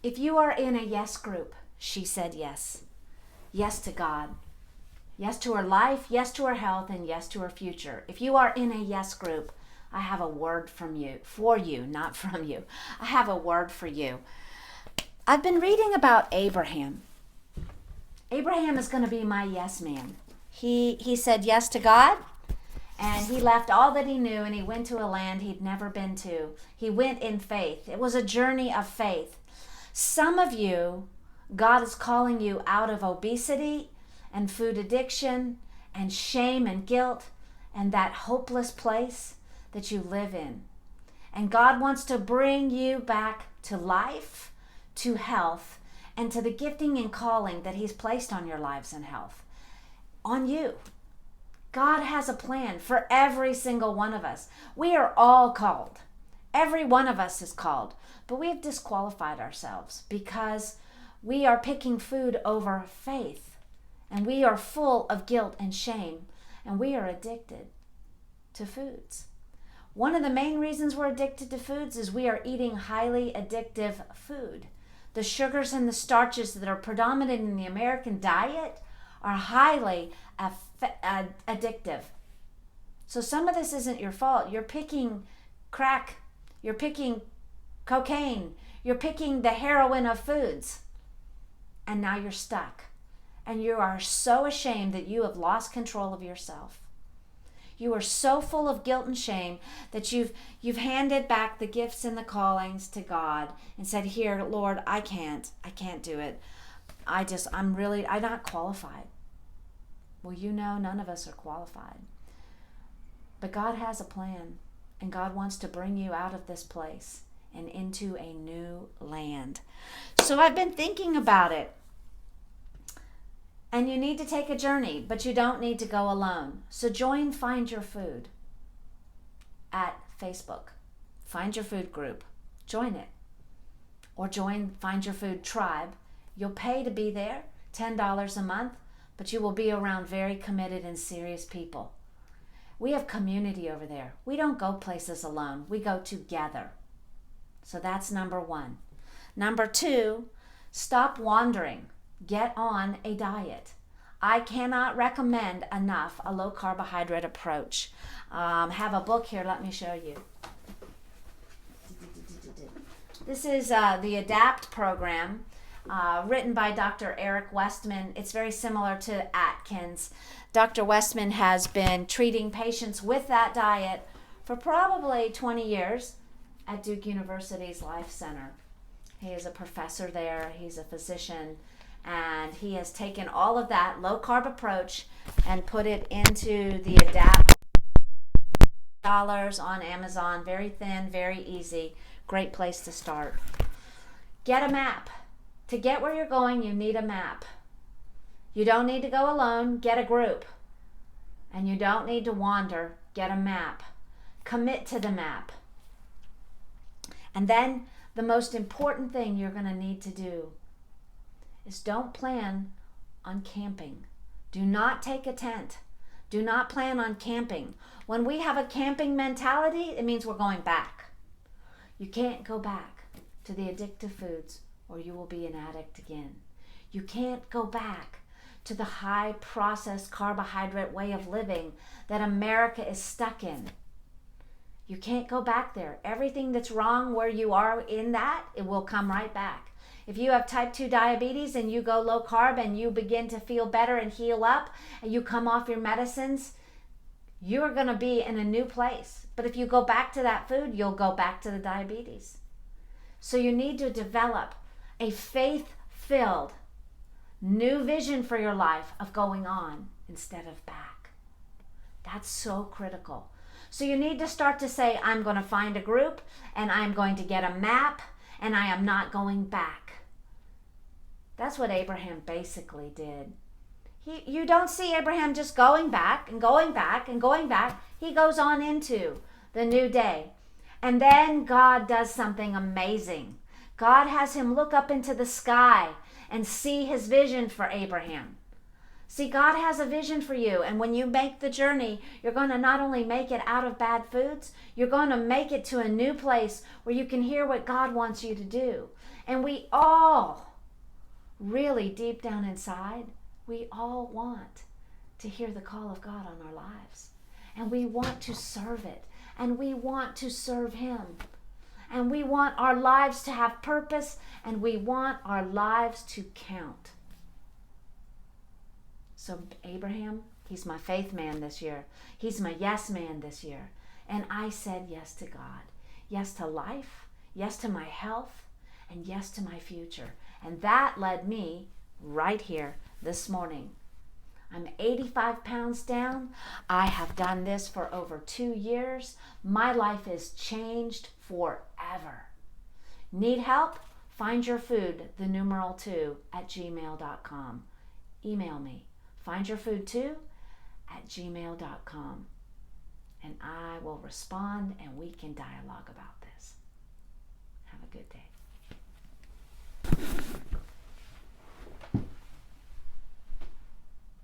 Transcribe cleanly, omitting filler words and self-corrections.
If you are in a yes group, she said yes. Yes to God. Yes to her life, yes to her health, and yes to her future. If you are in a yes group, I have a word for you, not from you. I have a word for you. I've been reading about Abraham. Abraham is going to be my yes man. He said yes to God, and he left all that he knew, and he went to a land he'd never been to. He went in faith. It was a journey of faith. Some of you, God is calling you out of obesity and food addiction and shame and guilt and that hopeless place that you live in. And God wants to bring you back to life, to health, and to the gifting and calling that He's placed on your lives and health. On you. God has a plan for every single one of us. We are all called. Every one of us is called. But we have disqualified ourselves because we are picking food over faith. And we are full of guilt and shame. And we are addicted to foods. One of the main reasons we're addicted to foods is we are eating highly addictive food. The sugars and the starches that are predominant in the American diet are highly addictive. So some of this isn't your fault. You're picking crack. You're picking cocaine. You're picking the heroin of foods. And now you're stuck. And you are so ashamed that you have lost control of yourself. You are so full of guilt and shame that you've handed back the gifts and the callings to God and said, "Here, Lord, I can't do it. I'm not qualified." Well, none of us are qualified. But God has a plan, and God wants to bring you out of this place and into a new land. So I've been thinking about it. And you need to take a journey, but you don't need to go alone. So join Find Your Food at Facebook. Find Your Food group. Join it. Or join Find Your Food tribe. You'll pay to be there, $10 a month, but you will be around very committed and serious people. We have community over there. We don't go places alone. We go together. So that's number one. Number two, stop wandering. Get on a diet. I cannot recommend enough a low carbohydrate approach. Have a book here. Let me show you. This is the ADAPT program written by Dr. Eric Westman. It's very similar to Atkins. Dr. Westman has been treating patients with that diet for probably 20 years at Duke University's Life Center. He is a professor there. He's a physician. And he has taken all of that low-carb approach and put it into the ADAPT dollars on Amazon. Very thin, very easy. Great place to start. Get a map. To get where you're going, you need a map. You don't need to go alone. Get a group. And you don't need to wander. Get a map. Commit to the map. And then the most important thing you're going to need to do is don't plan on camping. Do not take a tent. Do not plan on camping. When we have a camping mentality, it means we're going back. You can't go back to the addictive foods or you will be an addict again. You can't go back to the high processed carbohydrate way of living that America is stuck in. You can't go back there. Everything that's wrong where you are in that, it will come right back. If you have type 2 diabetes and you go low carb and you begin to feel better and heal up and you come off your medicines, you're going to be in a new place. But if you go back to that food, you'll go back to the diabetes. So you need to develop a faith-filled new vision for your life of going on instead of back. That's so critical. So you need to start to say, I'm going to find a group and I'm going to get a map and I am not going back. That's what Abraham basically did. You don't see Abraham just going back and going back and going back. He goes on into the new day. And then God does something amazing. God has him look up into the sky and see his vision for Abraham. See, God has a vision for you. And when you make the journey, you're going to not only make it out of bad foods, you're going to make it to a new place where you can hear what God wants you to do. And we all, really deep down inside, we all want to hear the call of God on our lives. And we want to serve it. And we want to serve Him. And we want our lives to have purpose. And we want our lives to count. So Abraham, he's my faith man this year. He's my yes man this year. And I said yes to God. Yes to life. Yes to my health. And yes to my future. And that led me right here this morning. I'm 85 pounds down. I have done this for over 2 years. My life is changed forever. Need help? Find your food, the numeral 2 at gmail.com. Email me. findyourfood2@gmail.com. And I will respond and we can dialogue about this. Have a good day.